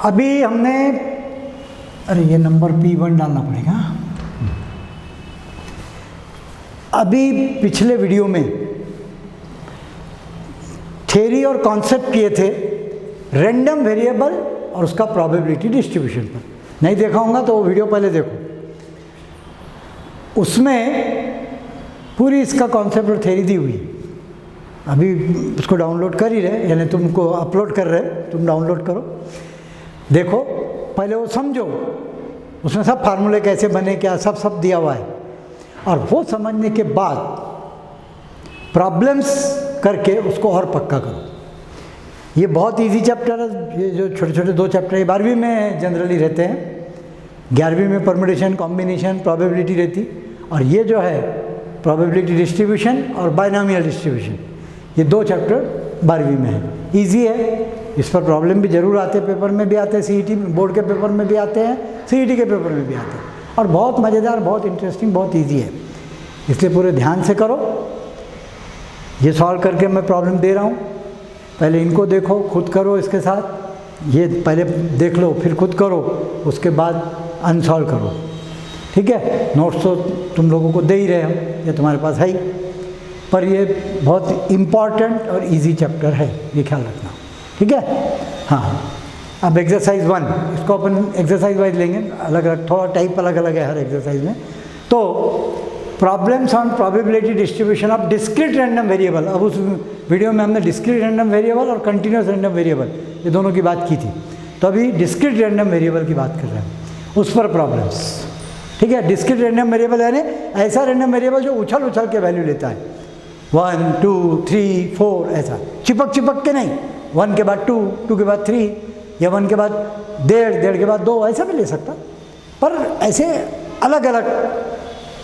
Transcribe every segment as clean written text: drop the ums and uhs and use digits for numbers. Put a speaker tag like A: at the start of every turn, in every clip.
A: अभी हमने, अरे ये नंबर P1 डालना पड़ेगा। अभी पिछले वीडियो में थ्योरी और कॉन्सेप्ट किए थे रैंडम वेरिएबल और उसका प्रोबेबिलिटी डिस्ट्रीब्यूशन पर। नहीं देखा होगा तो वो वीडियो पहले देखो, उसमें पूरी इसका कॉन्सेप्ट और थ्योरी दी हुई है। अभी उसको डाउनलोड कर ही रहे, यानी तुमको अपलोड कर रहे, तुम डाउनलोड करो, देखो, पहले वो समझो, उसमें सब फार्मूले कैसे बने, क्या सब दिया हुआ है। और वो समझने के बाद प्रॉब्लम्स करके उसको और पक्का करो। ये बहुत इजी चैप्टर है, ये जो छोटे छोटे 2 चैप्टर है 12वीं में जनरली रहते हैं, 11वीं में परम्यूटेशन, कॉम्बिनेशन, प्रोबेबिलिटी रहती, और ये जो है प्रोबेबिलिटी डिस्ट्रीब्यूशन और बाइनोमियल डिस्ट्रीब्यूशन, ये 2 चैप्टर 12वीं में है। इजी है, इस पर प्रॉब्लम भी जरूर आते हैं, पेपर में भी आते हैं, सीईटी बोर्ड के पेपर में भी आते हैं, सीईटी के पेपर में भी आते हैं, और बहुत मज़ेदार, बहुत इंटरेस्टिंग, बहुत इजी है। इसलिए पूरे ध्यान से करो। ये सॉल्व करके मैं प्रॉब्लम दे रहा हूँ, पहले इनको देखो, खुद करो इसके साथ, ये पहले देख लो, फिर खुद करो, उसके बाद अनसॉल्व करो, ठीक है। नोट्स तो तुम लोगों को दे ही रहे हो, ये तुम्हारे पास है ही, पर ये बहुत इम्पॉर्टेंट और इजी चैप्टर है, ये ख्याल रखना, ठीक है। हाँ, अब एक्सरसाइज 1, इसको अपन एक्सरसाइज वाइज लेंगे, अलग अलग, थोड़ा टाइप अलग अलग है हर एक्सरसाइज में। तो problems on probability distribution of discrete random variable. अब उस वीडियो में हमने डिस्क्रीट रैंडम वेरिएबल और कंटिन्यूस रैंडम वेरिएबल, ये दोनों की बात की थी, तो अभी डिस्क्रीट रैंडम वेरिएबल की बात कर रहे हैं, उस पर प्रॉब्लम्स, ठीक है। डिस्क्रीट रैंडम वेरिएबल यानी ऐसा रैंडम वेरिएबल जो उछल उछल के वैल्यू लेता है, 1 2 3 4, ऐसा चिपक के नहीं, 1 के बाद 2, 2 के बाद 3, या 1 के बाद 1.5 के बाद 2, ऐसा भी ले सकता, पर ऐसे अलग अलग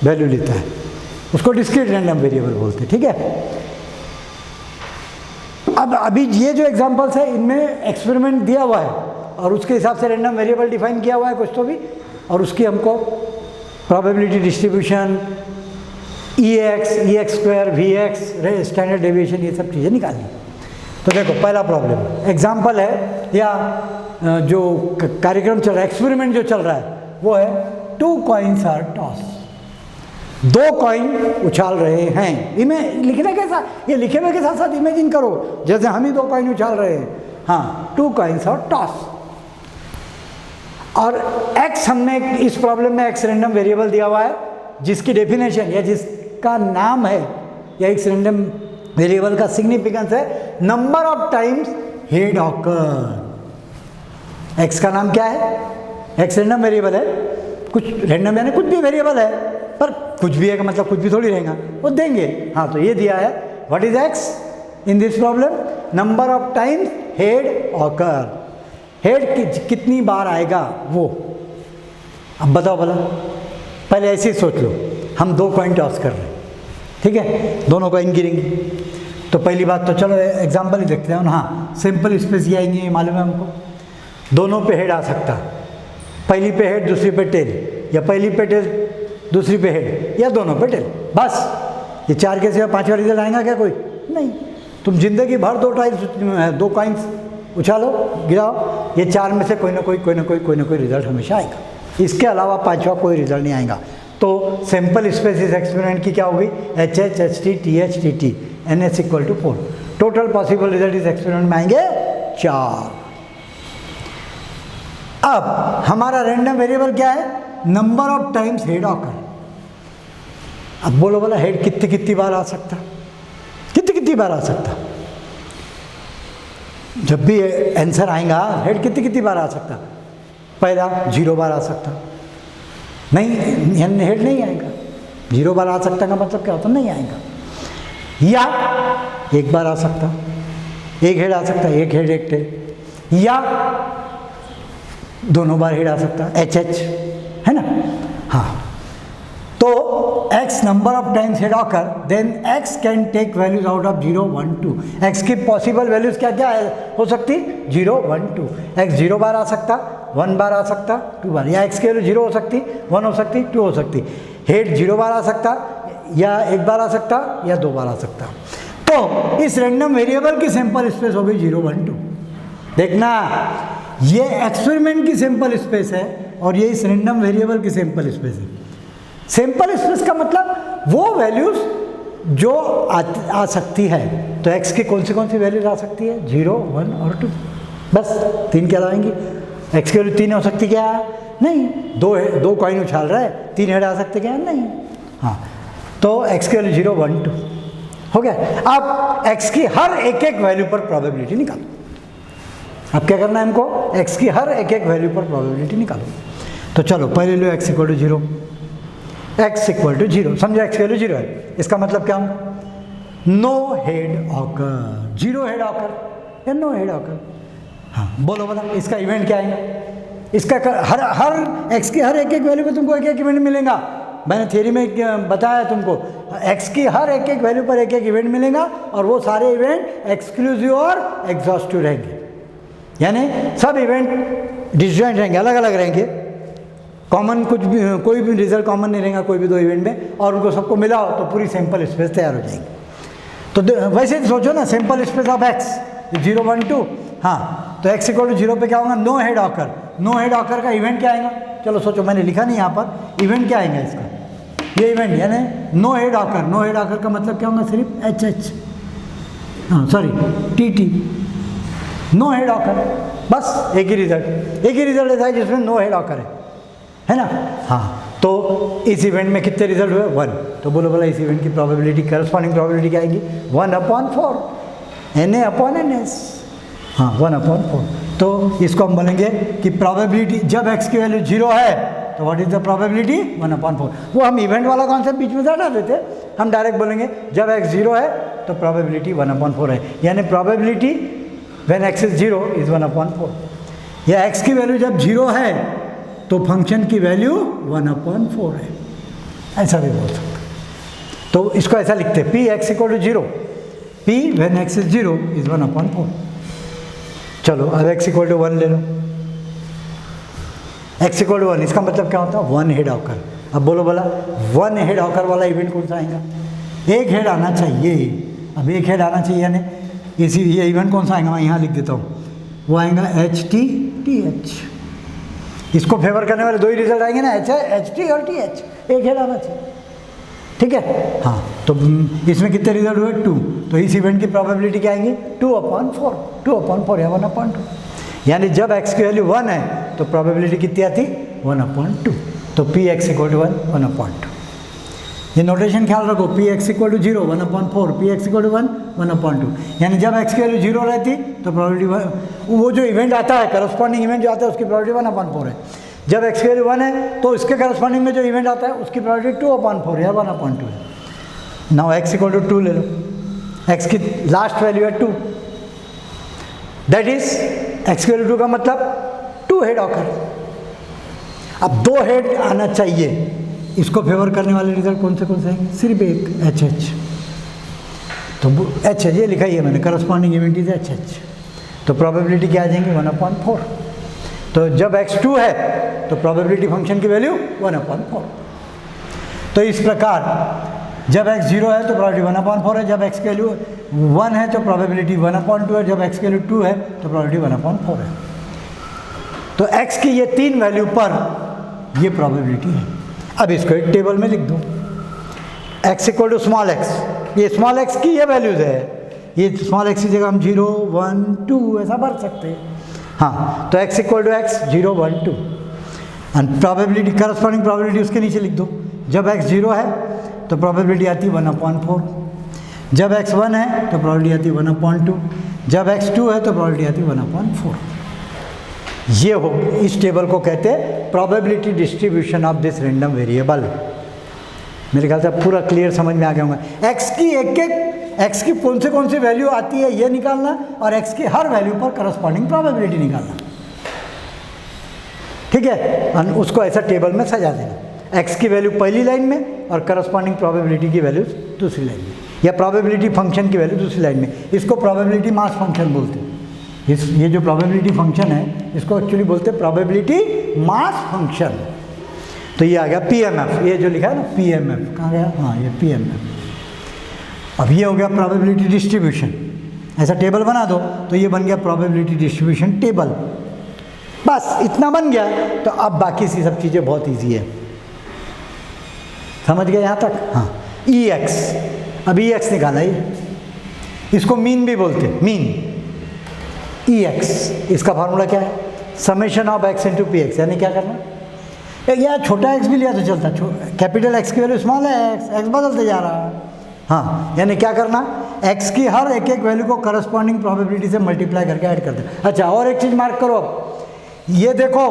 A: वैल्यू लेता है, उसको डिस्क्रीट रैंडम वेरिएबल बोलते हैं, ठीक है। अब अभी ये जो एग्जांपल्स है, इनमें एक्सपेरिमेंट दिया हुआ है और उसके हिसाब से रैंडम वेरिएबल डिफाइन किया हुआ है कुछ तो भी, और उसकी हमको probability distribution, EX square, VX, standard deviation, ये सब चीज़ें निकालनी। तो देखो, पहला प्रॉब्लम एग्जाम्पल है, या जो कार्यक्रम चल रहा है, एक्सपेरिमेंट जो चल रहा है, वो है 2 कॉइन्स आर टॉस, 2 कॉइन उछाल रहे हैं। इमें लिखने के साथ, ये लिखे हुए के साथ साथ इमेजिन करो जैसे हम ही 2 कॉइन उछाल रहे हैं। हाँ, 2 कॉइन्स आर टॉस, और x हमने इस प्रॉब्लम में x रैंडम वेरिएबल दिया हुआ है, जिसकी डेफिनेशन या जिसका नाम है, या x रैंडम वेरिएबल का सिग्निफिकेंस है number of times head occur. x का नाम क्या है? x रैंडम वेरिएबल है, कुछ रैंडम यानी कुछ भी वेरिएबल है, पर कुछ भी है का मतलब कुछ भी थोड़ी रहेगा, वो देंगे। हाँ, तो ये दिया है, what is x in this problem? Number of times head occur, head कितनी बार आएगा वो। अब बताओ भला, पहले ऐसे ही सोच लो, हम 2 कॉइन टॉस कर रहे हैं, ठीक है, दोनों कॉइन गिरेंगी। तो पहली बात तो चलो एग्जांपल ही देखते हैं ना। हाँ, सिंपल स्पेस ये आएंगे, ये मालूम है हमको, दोनों पे हेड आ सकता है, पहली पे हेड दूसरी पे टेल, या पहली पे टेल दूसरी पे हेड, या दोनों पे टेल, बस। ये 4 के सिवा 5वां रिजल्ट आएगा क्या? कोई नहीं। तुम जिंदगी भर 2 कॉइन्स उछालो, गिराओ, ये 4 में से कोई ना कोई रिजल्ट हमेशा आएगा, इसके अलावा 5वां कोई रिजल्ट नहीं आएगा। तो सिंपल स्पेसिस एक्सपेरिमेंट की क्या होगी? HH HT TH TT NS = 4, total possible result इस एक्सपेरिमेंट में आएंगे 4। अब हमारा रैंडम वेरिएबल क्या है? Number of times head occur. अब बोलो बोला, हेड कितनी बार आ सकता, कितनी बार आ सकता? जब भी आंसर आएगा, हेड कितनी बार आ सकता? पहला 0 बार आ सकता, नहीं हेड नहीं आएगा। 0 बार आ सकता का मतलब क्या होता? नहीं आएगा। या 1 बार आ सकता, 1 हेड आ सकता, 1 हेड 1 टेल, या दोनों बार हेड आ सकता, HH, है ना। हाँ, तो x number of times head occur, then x can take values out of 0 1 2। x की पॉसिबल वैल्यूज क्या क्या हो सकती? 0 1 2। x 0 बार आ सकता, 1 बार आ सकता, 2 बार, या x की वैल्यू 0 हो सकती, 1 हो सकती, 2 हो सकती। हेड 0 बार आ सकता, या 1 बार आ सकता, या 2 बार आ सकता। तो इस रैंडम वेरिएबल की सैंपल स्पेस हो गई 0 1 2। देखना, ये एक्सपेरिमेंट की सैंपल स्पेस है और ये इस रैंडम वेरिएबल की सैंपल स्पेस है। सैंपल स्पेस का मतलब वो वैल्यूज जो आ सकती है। तो x की कौन सी वैल्यूज आ सकती है? 0, 1 और 2, बस 3 क्या आएंगी। x की वैल्यू 3 हो सकती क्या? नहीं। 2 कॉइन उछाल रहा है, 3 हेड आ सकते क्या? नहीं। हाँ, तो x की वैल्यू 0, 1, 2 हो गया। अब x की हर एक वैल्यू पर प्रोबेबिलिटी निकालो। अब क्या करना है हमको? x की हर एक वैल्यू पर प्रोबेबिलिटी निकालो। तो चलो पहले लो x equal to 0, x equal to 0, समझो x की वैल्यू 0 है, इसका मतलब क्या हो? No head occur, 0 head occur या नो हेड ऑकर। हाँ बोलो बोला, इसका इवेंट क्या आएगा? इसका हर x की हर एक वैल्यू पे तुमको एक इवेंट मिलेगा। मैंने थ्योरी में बताया तुमको, x की हर एक वैल्यू पर एक इवेंट मिलेगा और वो सारे इवेंट एक्सक्लूसिव और एग्जॉस्टिव रहेंगे, यानी सब इवेंट डिसजॉइंट रहेंगे, अलग अलग रहेंगे। कॉमन कोई भी रिजल्ट कॉमन नहीं रहेगा कोई भी 2 इवेंट में, और उनको सबको मिलाओ तो पूरी सैंपल स्पेस तैयार हो जाएगी। तो वैसे सोचो ना, सैंपल स्पेस ऑफ x 0, 1, 2। हाँ, तो x इक्वल टू 0 पे क्या होगा? No head occur. No head occur का इवेंट क्या आएगा? चलो सोचो, मैंने लिखा नहीं यहाँ पर, इवेंट क्या आएगा इसका? ये इवेंट यानी no head occur. No head occur का मतलब क्या होगा? सिर्फ HH, हाँ sorry TT, no head occur, बस एक ही रिजल्ट ऐसा है जिसमें नो हेड ऑकर है ना। हाँ, तो इस इवेंट में कितने रिजल्ट हुए? 1। तो बोलो बोला, इस इवेंट की प्रोबेबिलिटी, करस्पॉन्डिंग प्रोबेबिलिटी क्या आएगी? 1/4 Na/ns। हाँ, 1/4। तो इसको हम बोलेंगे कि प्रोबेबिलिटी जब x की वैल्यू 0 है तो व्हाट इज द प्रोबेबिलिटी? 1/4। वो हम इवेंट वाला कॉन्सेप्ट बीच में से हटा देते, हम डायरेक्ट बोलेंगे जब x 0 है तो प्रोबेबिलिटी 1/4 है, यानी probability when x is 0 is 1/4। या x की वैल्यू जब 0 है तो फंक्शन की वैल्यू 1/4 है, ऐसा भी बोल सकते। तो इसको ऐसा लिखते हैं, Px equal to 0, P when x is 0 is 1/4। चलो अब x इक्वल टू 1 ले लो। x इक्वल टू 1, इसका मतलब क्या होता है? 1 हेड ऑकर। अब बोलो बोला, 1 हेड ऑकर वाला इवेंट कौन सा आएगा? एक हेड आना चाहिए। अब एक हेड आना चाहिए, यानी ये इवेंट कौन सा आएगा? मैं यहाँ लिख देता हूँ, वो आएगा HT/TH। इसको फेवर करने वाले 2 ही रिजल्ट आएंगे ना, HT और TH, एक हेड आना चाहिए, ठीक है। हाँ, तो इसमें कितने रिजल्ट हुए? 2। तो इस इवेंट की प्रोबेबिलिटी क्या आएंगी? 2/4 या 1/2, यानी जब x की वैल्यू 1 है तो प्रोबेबिलिटी कितनी आती? 1/2। तो Px इक्वल टू 1/2। ये नोटेशन ख्याल रखो, Px equal to 0 1/4, Px equal to 1/2, यानी जब x की वैल्यू 0 रहती तो प्रोबेबिलिटी, वो जो इवेंट आता है, करस्पॉन्डिंग इवेंट जो आता है उसकी प्रोबेबिलिटी 1/4 है। जब x की वैल्यू 1 है तो इसके करस्पॉन्डिंग में जो इवेंट आता है उसकी प्रोबेबिलिटी 2/4 या 1/2 है। नाउ x इक्वल टू 2 ले लो, x की लास्ट वैल्यू है 2, दैट इज x की वैल्यू 2 का मतलब 2 हेड ऑकर। अब 2 हेड आना चाहिए, इसको फेवर करने वाले रिजल्ट कौन से आएंगे? सिर्फ एक, HH। तो HH ये लिखा ही है मैंने, करस्पॉन्डिंग इवेंट इज HH। तो प्रोबेबिलिटी क्या आ जाएंगी? 1/4। तो जब x 2 है तो प्रोबेबिलिटी फंक्शन की वैल्यू 1/4। तो इस प्रकार जब x 0 है तो प्रोबेबिलिटी 1/4 है, जब x की वैल्यू 1 है तो प्रोबेबिलिटी 1/2 है, जब x की वैल्यू 2 है तो प्रोबेबिलिटी 1/4 है। तो x की ये 3 वैल्यू पर ये प्रोबेबिलिटी है। अब इसको एक टेबल में लिख दो, x equal to small x, ये स्मॉल x की ये वैल्यूज है, ये स्मॉल x की जगह हम 0, 1, 2 ऐसा भर सकते हैं। हाँ, तो x equal to x 0, 1, 2 and probability, corresponding probability उसके नीचे लिख दो। जब x 0 है तो प्रोबेबिलिटी आती है 1/4, जब x 1 है तो प्रोबेबिलिटी आती है 1/2, जब x 2 है तो प्रोबेबिलिटी आती है 1/4। ये हो, इस टेबल को कहते हैं probability distribution of this random variable. मेरे ख्याल से पूरा क्लियर समझ में आ गया होगा। x की x की कौन सी वैल्यू आती है ये निकालना, और x की हर वैल्यू पर करस्पॉन्डिंग प्रोबेबिलिटी निकालना, ठीक है। और उसको ऐसा टेबल में सजा देना, x की वैल्यू पहली लाइन में और करस्पॉन्डिंग प्रोबेबिलिटी की वैल्यू दूसरी लाइन में, या प्रोबेबिलिटी फंक्शन की वैल्यू दूसरी लाइन में। इसको प्रोबेबिलिटी मास फंक्शन बोलते हैं। ये जो प्रोबेबिलिटी फंक्शन है इसको एक्चुअली बोलते हैं प्रोबेबिलिटी मास फंक्शन। तो ये आ गया PMF, ये जो लिखा है ना PMF, कहाँ गया? हाँ, ये PMF। अब ये हो गया प्रोबेबिलिटी डिस्ट्रीब्यूशन। ऐसा टेबल बना दो तो ये बन गया प्रोबेबिलिटी डिस्ट्रीब्यूशन टेबल। बस इतना बन गया तो अब बाकी सी सब चीज़ें बहुत ईजी है। समझ गए यहाँ तक? हाँ, ई एक्स, अब ई एक्स निकाला ये, इसको मीन भी बोलते हैं, मीन ई एक्स। इसका फार्मूला क्या है? Summation of x into P x, यानी क्या करना, यार छोटा एक्स भी लिया तो चलता, कैपिटल एक्स की वैल्यू स्मॉल है, एक्स बदलते जा रहा है। हाँ, यानी क्या करना, एक्स की हर एक एक वैल्यू को करस्पॉन्डिंग प्रोबेबिलिटी से मल्टीप्लाई करके ऐड कर दे। अच्छा, और एक चीज़ मार्क करो, अब ये देखो,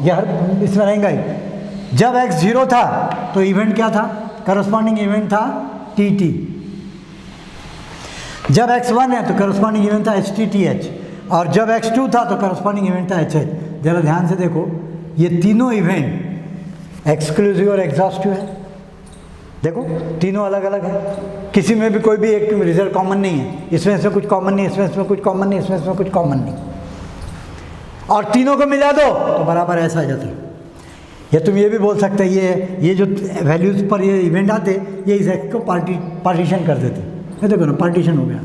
A: ये हर इसमें रहेगा ही। जब एक्स 0 था तो इवेंट क्या था? करस्पॉन्डिंग इवेंट था टी टी। जब एक्स 1 है तो करस्पॉन्डिंग इवेंट था एच टी टी एच, और जब एक्स 2 था तो करस्पॉन्डिंग इवेंट था एच एच। जरा ध्यान से देखो, ये तीनों इवेंट एक्सक्लूसिव और एग्जॉस्टिव है। देखो तीनों अलग अलग है, किसी में भी कोई भी एक रिजल्ट कॉमन नहीं है, इसमें कुछ कॉमन नहीं, इसमें कुछ कॉमन नहीं, इसमें कुछ कॉमन नहीं, और तीनों को मिला दो तो बराबर ऐसा आ जाता है। या तुम ये भी बोल सकते हैं ये जो वैल्यूज़ पर ये इवेंट आते, ये इस एक्स को पार्टीशन कर देते। ये देखो ना, पार्टीशन हो गया,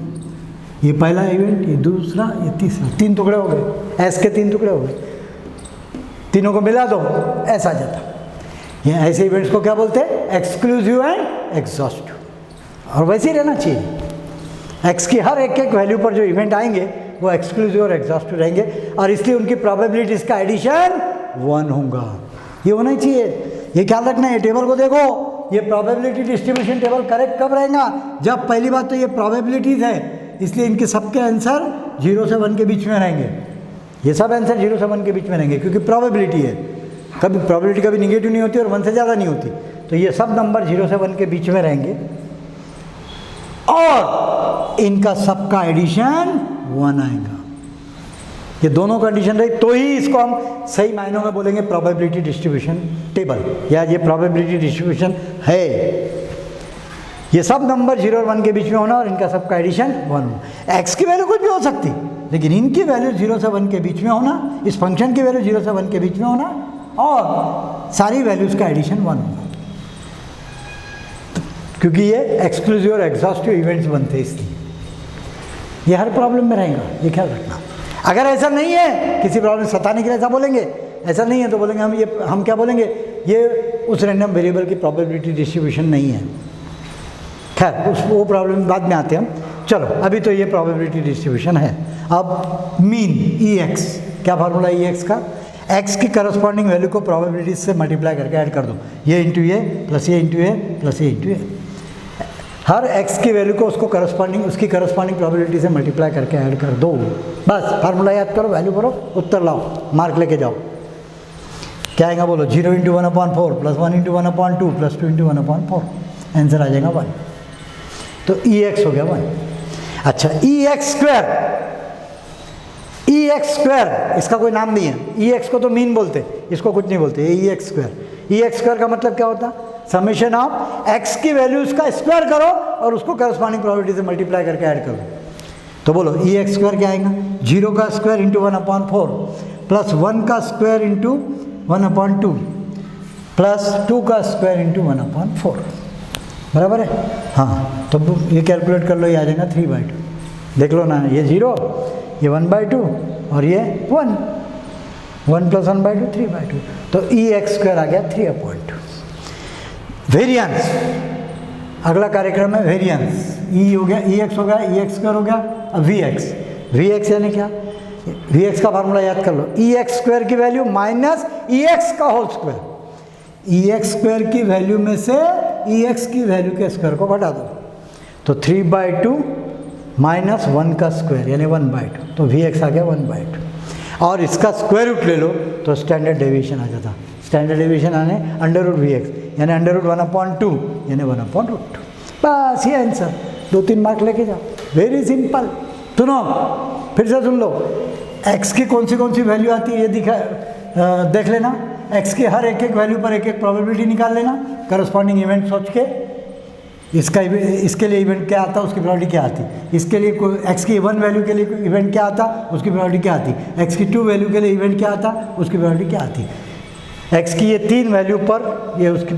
A: ये पहला इवेंट, ये दूसरा, ये तीसरा, 3 टुकड़े हो गए, एस के 3 टुकड़े हो गए, तीनों को मिला दो ऐसा आ जाता। ये ऐसे इवेंट्स को क्या बोलते हैं? एक्सक्लूसिव एंड एग्जॉस्टिव, और वैसे ही रहना चाहिए। एक्स की हर एक एक वैल्यू पर जो इवेंट आएंगे वो एक्सक्लूसिव और एग्जॉस्टिव रहेंगे, और इसलिए उनकी प्रोबेबिलिटीज का एडिशन 1 होगा। ये होना ही चाहिए, ये ख्याल रखना है। ये टेबल को देखो, ये प्रोबेबिलिटी डिस्ट्रीब्यूशन टेबल करेक्ट कब रहेगा? जब पहली बात तो ये प्रोबेबिलिटीज है, इसलिए इनके सबके आंसर 0 से 1 के बीच में रहेंगे। ये सब आंसर 0 से 1 के बीच में रहेंगे, क्योंकि प्रोबेबिलिटी है, कभी प्रोबेबिलिटी कभी निगेटिव नहीं होती और 1 से ज़्यादा नहीं होती। तो ये सब नंबर 0 से 1 के बीच में रहेंगे, और इनका सबका एडिशन 1 आएगा। ये दोनों कंडीशन रही तो ही इसको हम सही मायनों में बोलेंगे प्रोबेबिलिटी डिस्ट्रीब्यूशन टेबल, या ये प्रोबेबिलिटी डिस्ट्रीब्यूशन है। ये सब नंबर 0 और 1 के बीच में होना, और इनका सबका एडिशन 1 होना। एक्स की वैल्यू कुछ भी हो सकती, लेकिन इनकी वैल्यू 0 से 1 के बीच में होना, इस फंक्शन की वैल्यू 0 से 1 के बीच में होना, और सारी वैल्यूज़ का एडिशन 1 होना, क्योंकि ये एक्सक्लूसिव और एग्जॉस्टिव इवेंट्स बनते हैं, इसलिए ये हर प्रॉब्लम में रहेगा, ये ख्याल रखना। अगर ऐसा नहीं है, किसी प्रॉब्लम सताने के लिए ऐसा बोलेंगे, ऐसा नहीं है तो बोलेंगे हम क्या बोलेंगे, ये उस रैंडम वेरिएबल की प्रोबेबिलिटी डिस्ट्रीब्यूशन नहीं है। खैर वो प्रॉब्लम बाद में आते हैं हम। चलो अभी तो ये प्रोबेबिलिटी डिस्ट्रीब्यूशन है। अब मीन ई एक्स, क्या फार्मूला ई एक्स का? एक्स की करस्पॉन्डिंग वैल्यू को प्रोबेबिलिटीज से मल्टीप्लाई करके ऐड कर दो, ये इंटू ये प्लस ये इंटू ये प्लस ये इंटू ये। हर एक्स की वैल्यू को उसकी करस्पॉन्डिंग प्रोबेबिलिटी से मल्टीप्लाई करके ऐड कर दो। बस फार्मूला याद करो, वैल्यू भरो, उत्तर लाओ, मार्क लेके जाओ। क्या आएगा बोलो? 0 into 1/4 plus 1 into 1/2 plus 2 into 1/4, answer आ जाएगा 1। तो ई एक्स हो गया 1। अच्छा, ई एक्स स्क्वायर, इसका कोई नाम नहीं है। ई एक्स को तो मीन बोलते, इसको कुछ नहीं बोलते, ई एक्स स्क्वायर। ई एक्स स्क्वायर का मतलब क्या होता? समेशन ऑफ एक्स की वैल्यूज का स्क्वायर करो और उसको करस्पॉन्डिंग प्रोबेबिलिटी से मल्टीप्लाई करके ऐड करो। तो बोलो ई एक्स स्क्वायर क्या आएगा? 0 का स्क्वायर इंटू 1/4 प्लस 1 का स्क्वायर इंटू 1/2 प्लस 2 का स्क्वायर इंटू 1/4, बराबर है? हाँ, तो ये कैलकुलेट कर लो, ये आ जाएगा 3/2। देख लो ना, ये 0, ये 1/2 और ये 1, 1 प्लस 1/2 3/2। तो ई एक्स स्क्वायर आ गया 3/2। वेरिएंस, अगला कार्यक्रम है वेरिएंस। ई हो गया, ई एक्स हो गया, ई एक्स स्क्वायर हो गया। अब वी एक्स यानी क्या? वी एक्स का फार्मूला याद कर लो, ई एक्स स्क्वायर की वैल्यू माइनस ई एक्स का होल स्क्वायर। ई एक्स स्क्वायर की वैल्यू में से ई एक्स की वैल्यू के स्क्वायर को घटा दो, तो 3/2 माइनस 1 का स्क्वायर यानी 1/2, तो वी एक्स आ गया 1/2। और इसका स्क्वायर रूट ले लो तो स्टैंडर्ड डेविएशन आ जाता। स्टैंडर्ड डेविएशन आने √VX यानी √1/2 यानी 1/2। बस ये आंसर, 2-3 मार्क लेके जाओ, वेरी सिंपल। सुनो फिर से सुन लो, x की कौन सी वैल्यू आती है ये देख लेना। x की हर एक वैल्यू पर एक प्रोबेबिलिटी निकाल लेना, करस्पॉन्डिंग इवेंट सोच के। इसके लिए इवेंट क्या आता, उसकी प्रोबेबिलिटी क्या आती। इसके लिए x की 1 वैल्यू के लिए इवेंट क्या आता, उसकी प्रोबेबिलिटी क्या आती। x की 2 वैल्यू के लिए इवेंट क्या आता, उसकी प्रोबेबिलिटी क्या आती। x की ये 3 वैल्यू पर ये उसकी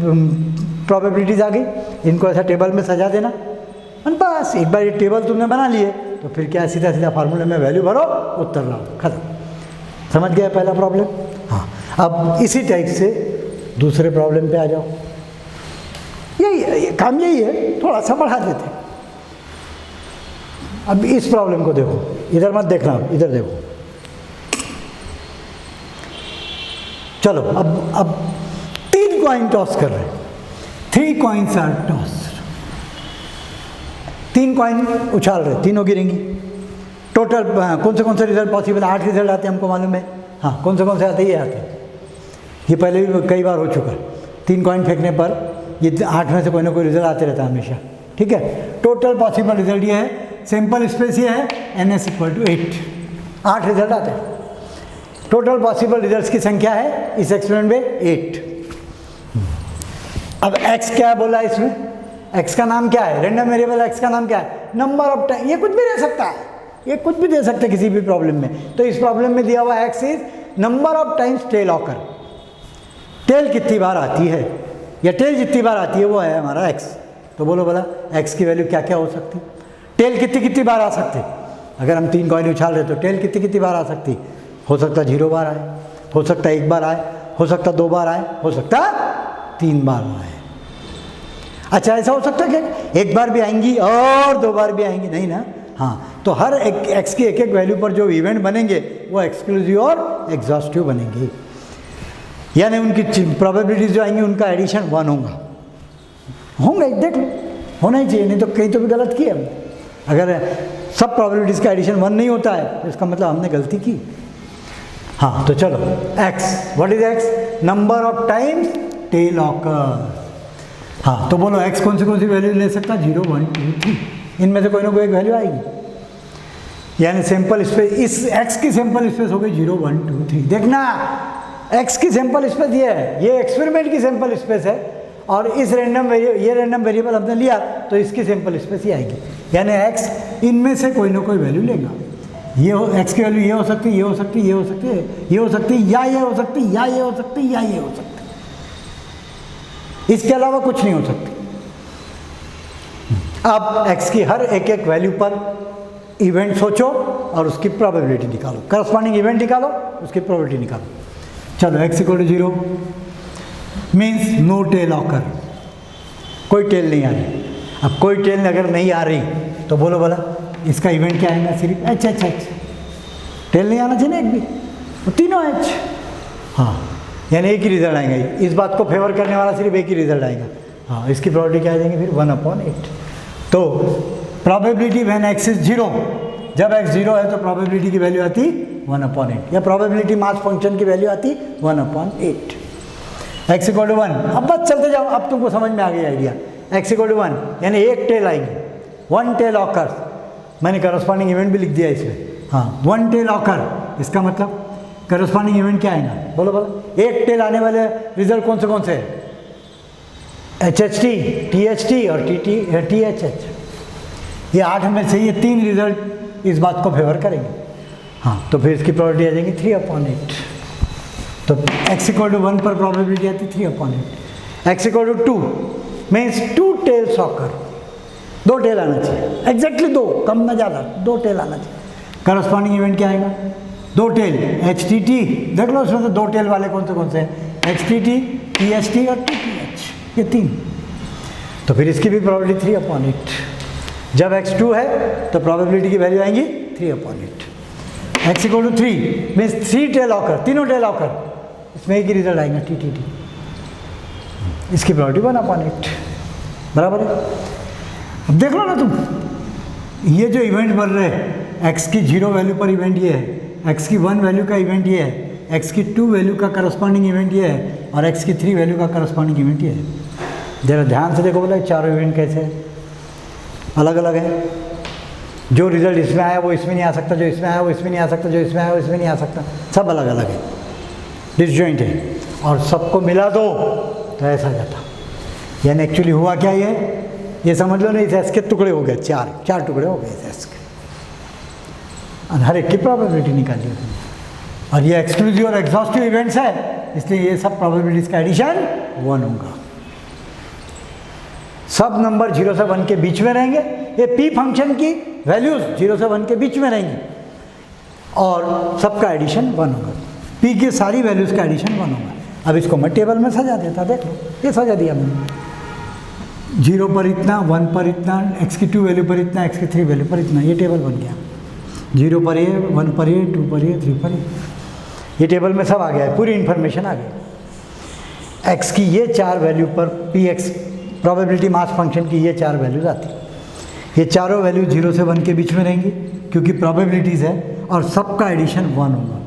A: प्रोबेबिलिटीज आ गई। इनको ऐसा टेबल में सजा देना, बस एक बार ये टेबल तुमने बना लिए तो फिर क्या, सीधा फार्मूले में वैल्यू भरो, उत्तर लाओ, खत्म। समझ गया पहला प्रॉब्लम? हाँ, अब इसी टाइप से दूसरे प्रॉब्लम पे आ जाओ। यही है, काम यही है, थोड़ा सा बढ़ा देते हैं। अब इस प्रॉब्लम को देखो, इधर मत देखना, इधर देखो। चलो अब 3 कॉइन टॉस कर रहे हैं। 3 कॉइन्स आर टॉस। 3 कॉइन उछाल रहे, तीनों गिरेंगी। टोटल कौन से रिजल्ट पॉसिबल? 8 रिजल्ट आते हैं, हमको मालूम है। हाँ, कौन से आते हैं? ये आते हैं। ये पहले भी कई बार हो चुका है। 3 कॉइन फेंकने पर ये 8 में से कोई ना कोई रिजल्ट आते रहता है हमेशा। ठीक है, टोटल पॉसिबल रिजल्ट ये है, सिंपल स्पेस ये है, NS = 8। 8 रिजल्ट आते हैं। टोटल पॉसिबल रिजल्ट्स की संख्या है इस एक्सपेरिमेंट में 8। अब x क्या है बोला इसमें? x का नाम क्या है? रैंडम वेरिएबल x का नाम क्या है? Number of time. ये कुछ भी दे सकता है, ये कुछ भी दे सकते हैं किसी भी प्रॉब्लम में। तो इस प्रॉब्लम में दिया हुआ x is number of times tail occur. Tail कितनी बार आती है, या टेल जितनी बार आती है वो है हमारा x। तो बोलो भला x की वैल्यू क्या क्या हो सकती? टेल कितनी बार आ सकती? अगर हम 3 कॉइन उछाल रहे तो टेल कितनी बार आ सकती? हो सकता 0 बार आए, हो सकता 1 बार आए, हो सकता 2 बार आए, हो सकता 3 बार आए। अच्छा, ऐसा हो सकता है कि 1 बार भी आएंगी और 2 बार भी आएंगी? नहीं ना। हाँ, तो हर x की एक वैल्यू पर जो इवेंट बनेंगे वो एक्सक्लूसिव और एग्जॉस्टिव बनेंगे, यानी उनकी प्रोबेबिलिटीज जो आएंगी उनका एडिशन 1 होंगे। देख लो, होना ही चाहिए, नहीं तो कहीं तो भी गलत किया हमने। अगर सब प्रोबेबिलिटीज का एडिशन 1 नहीं होता है तो इसका मतलब हमने गलती की। हाँ, तो चलो x, what is x? Number of times tail occur. हाँ, तो बोलो x कौन सी वैल्यू ले सकता? 0, 1, 2, 3। इनमें से कोई ना कोई एक वैल्यू आएगी, यानी सैंपल स्पेस, इस x की सैंपल स्पेस हो गई 0, 1, 2, 3। देखना, x की सैंपल स्पेस ये है, ये एक्सपेरिमेंट की सैंपल स्पेस है, और इस रैंडम वेरिएबल हमने लिया तो इसकी सैंपल स्पेस ही आएगी, यानी x इनमें से कोई ना कोई वैल्यू लेगा। ये हो x की वैल्यू ये हो सकती है, ये हो सकती है, ये हो सकती है, ये हो सकती है, या ये हो सकती है, या ये हो सकती है, या ये हो सकती है। इसके अलावा कुछ नहीं हो सकती। अब x की हर एक वैल्यू पर इवेंट सोचो और उसकी प्रोबेबिलिटी निकालो, करस्पॉन्डिंग इवेंट निकालो, उसकी प्रोबेबिलिटी निकालो। चलो x = 0 means no tail occur, कोई टेल नहीं आ रही। अब कोई टेल अगर नहीं आ रही तो बोलो भला इसका इवेंट क्या आएगा? सिर्फ h। टेल नहीं आना चाहिए ना एक भी, तो तीनों h। हाँ, यानी एक ही रिजल्ट आएगा। इस बात को फेवर करने वाला सिर्फ एक ही रिजल्ट आएगा। हाँ, इसकी प्रोबेबिलिटी क्या आ जाएंगे फिर? 1/8। तो प्रोबेबिलिटी व्हेन x इज 0, जब x 0 है तो प्रोबेबिलिटी की वैल्यू आती 1/8, या प्रोबेबिलिटी मास फंक्शन की वैल्यू आती 1/8। x = 1। अब बस चलते जाओ, अब तुमको समझ में आ गई आइडिया। x = 1 यानी एक टेल आएगी, 1 टेल ऑकर। मैंने करस्पॉन्डिंग इवेंट भी लिख दिया इसमें। हाँ, 1 टेल ऑकर, इसका मतलब करस्पॉन्डिंग इवेंट क्या आएगा? बोलो बोलो, एक टेल आने वाले रिजल्ट कौन से हैं? HHT, THT और THH। ये 8 में से ये 3 रिजल्ट इस बात को फेवर करेंगे। हाँ, तो फिर इसकी प्रोबेबिलिटी आ जाएगी 3/8। तो x = 1 पर प्रोबेबिलिटी आती 3/8। x = 2 means 2 tails occur, 2 tail आना चाहिए, एग्जैक्टली 2, कम ना ज़्यादा, 2 टेल आना चाहिए। करस्पॉन्डिंग इवेंट क्या आएगा? 2 टेल, HTT। देख लो उसमें से 2 टेल वाले कौन से हैं? HTT, THT और TTH, ये 3। तो फिर इसकी भी प्रोबेबिलिटी 3/8। जब x 2 है तो प्रोबेबिलिटी की वैल्यू आएंगी 3/8। x = 3 मीन्स 3 टेल ऑकर, तीनों टेल ऑकर, इसमें एक ही रिजल्ट आएगा TTT। इसकी प्रोबेबिलिटी 1/8, बराबर है। अब देख लो ना तुम, ये जो इवेंट बन रहे हैं, x की 0 वैल्यू पर इवेंट ये है, x की 1 वैल्यू का इवेंट ये है, x की 2 वैल्यू का करस्पॉन्डिंग इवेंट ये है, और x की 3 वैल्यू का करस्पॉन्डिंग इवेंट ये है। जरा ध्यान से देखो बोला, चारों इवेंट कैसे हैं? अलग अलग है। जो रिजल्ट इसमें आया वो इसमें नहीं आ सकता, जो इसमें आया वो इसमें नहीं आ सकता, जो इसमें आया वो इसमें नहीं आ सकता, सब अलग अलग है, डिसजॉइंट है। और सबको मिला दो तो ऐसा जाता। यानी एक्चुअली हुआ क्या ये समझ लो ना, इस एस के टुकड़े हो गए, चार टुकड़े हो गए इस एस के, और हर एक की प्रोबेबिलिटी निकाली उसने। और ये एक्सक्लूसिव और एग्जॉस्टिव इवेंट्स है, इसलिए ये सब प्रोबेबिलिटीज का एडिशन 1 होगा। सब नंबर 0 से 1 के बीच में रहेंगे। ये p फंक्शन की वैल्यूज 0 से 1 के बीच में रहेंगी। और सबका एडिशन 1 होगा। पी की सारी वैल्यूज़ का एडिशन 1 होगा। अब इसको मैं टेबल में सजा देता, देख लो ये सजा दिया मैंने, 0 पर इतना, 1 पर इतना, x की 2 वैल्यू पर इतना, x की 3 वैल्यू पर इतना, ये टेबल बन गया। 0 पर ये, 1 पर ये, 2 पर ये, 3 पर ये टेबल में सब आ गया है, पूरी इन्फॉर्मेशन आ गई। x की ये 4 वैल्यू पर px प्रोबेबिलिटी मास फंक्शन की ये 4 वैल्यूज आती, ये चारों वैल्यू 0 से 1 के बीच में रहेंगी क्योंकि प्रोबेबिलिटीज़ है, और सबका एडिशन 1 होगा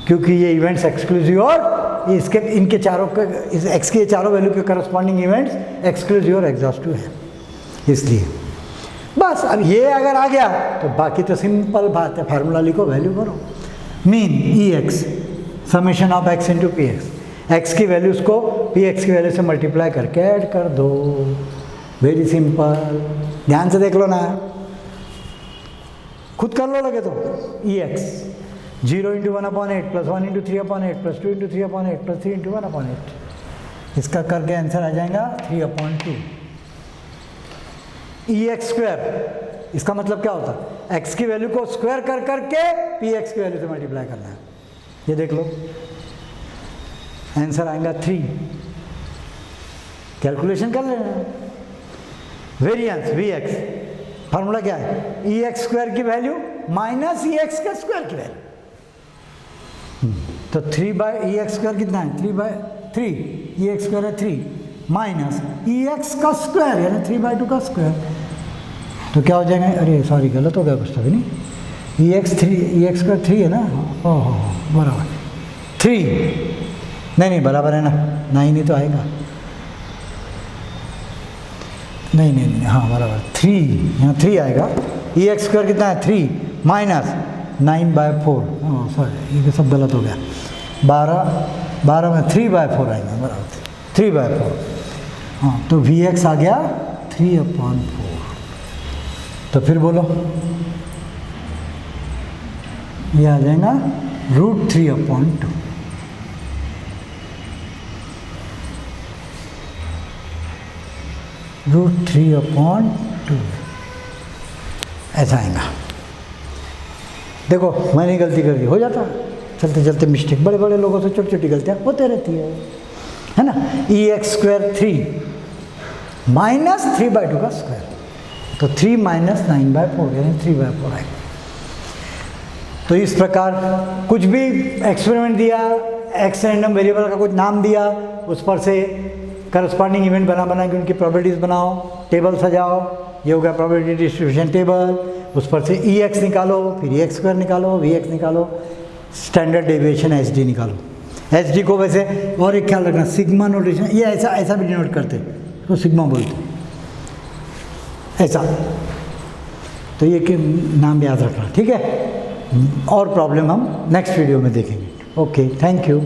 A: क्योंकि ये इवेंट्स एक्सक्लूसिव और इसके इनके चारों के इस x के चारों वैल्यू के करस्पॉन्डिंग इवेंट्स एक्सक्लूसिव और एग्जॉस्टिव है। इसलिए बस अब ये अगर आ गया तो बाकी तो सिंपल बात है, फार्मूला लिखो, वैल्यू करो। Mean E x summation of x into P x, x की वैल्यूज़ को पी एक्स की वैल्यू से मल्टीप्लाई करके ऐड कर दो, वेरी सिंपल। ध्यान से देख लो ना, खुद कर लो लगे तो। E X 0 into 1/8 plus 1 into 3/8 plus 2 into 3/8 plus 3 into 1/8, इसका करके आंसर आ जाएगा 3/2। ई एक्स स्क्वायर, इसका मतलब क्या होता है, एक्स की वैल्यू को स्क्वायर कर करके पी एक्स की वैल्यू से मल्टीप्लाई करना है। ये देख लो आंसर आएगा 3, कैलकुलेशन कर लेना। वेरिएंस वी एक्स, फार्मूला क्या है, ई एक्स स्क्वायर की वैल्यू माइनस ई एक्स का स्क्वायर की वैल्यू। तो 3 बाई ई एक्स स्क्वायर कितना है, 3/3, ई एक्स स्क्वायर है 3 माइनस ई एक्स का स्क्वायर यानी 3/2 का स्क्वायर, तो क्या हो जाएगा, अरे सॉरी गलत हो गया कुछ तो भी नहीं, ई एक्स स्क्वायर 3 है ना, ओहो बराबर 3, नहीं बराबर है ना, 9 ही तो आएगा, नहीं हाँ बराबर 3, यहाँ 3 आएगा। ई एक्स स्क्वायर कितना है 3 माइनस 9/4, सॉरी ये सब गलत हो गया, 12 में 3/4 आएगा, बराबर 3/4। हाँ तो वी एक्स आ गया 3/4, तो फिर बोलो ये आ जाएगा √3/2। √3/2 ऐसा आएगा। देखो मैंने गलती कर दी, हो जाता चलते चलते मिस्टेक, बड़े बड़े लोगों से छोटी छोटी गलतियाँ होते रहती है ना। ई एक्स स्क्वायर 3 माइनस 3/2 का स्क्वायर, तो 3 माइनस 9/4 यानी 3/4 आएगा। तो इस प्रकार कुछ भी एक्सपेरिमेंट दिया, एक्स रैंडम वेरिएबल का कुछ नाम दिया, उस पर से करस्पॉन्डिंग इवेंट बना के उनकी प्रोबेबिलिटीज़ बनाओ, टेबल सजाओ, ये हो गया प्रोबेबिलिटी डिस्ट्रीब्यूशन टेबल, उस पर से ई एक्स निकालो, फिर ई एक्स स्क्वायर निकालो, वी एक्स निकालो, स्टैंडर्ड डेविएशन एच डी निकालो। एच डी को वैसे और एक ख्याल रखना, सिग्मा नोटेशन, ये ऐसा भी डिनोट करते, तो सिग्मा बोलते ऐसा, तो ये कि नाम याद रखना, ठीक है। और प्रॉब्लम हम नेक्स्ट वीडियो में देखेंगे। Okay, thank you.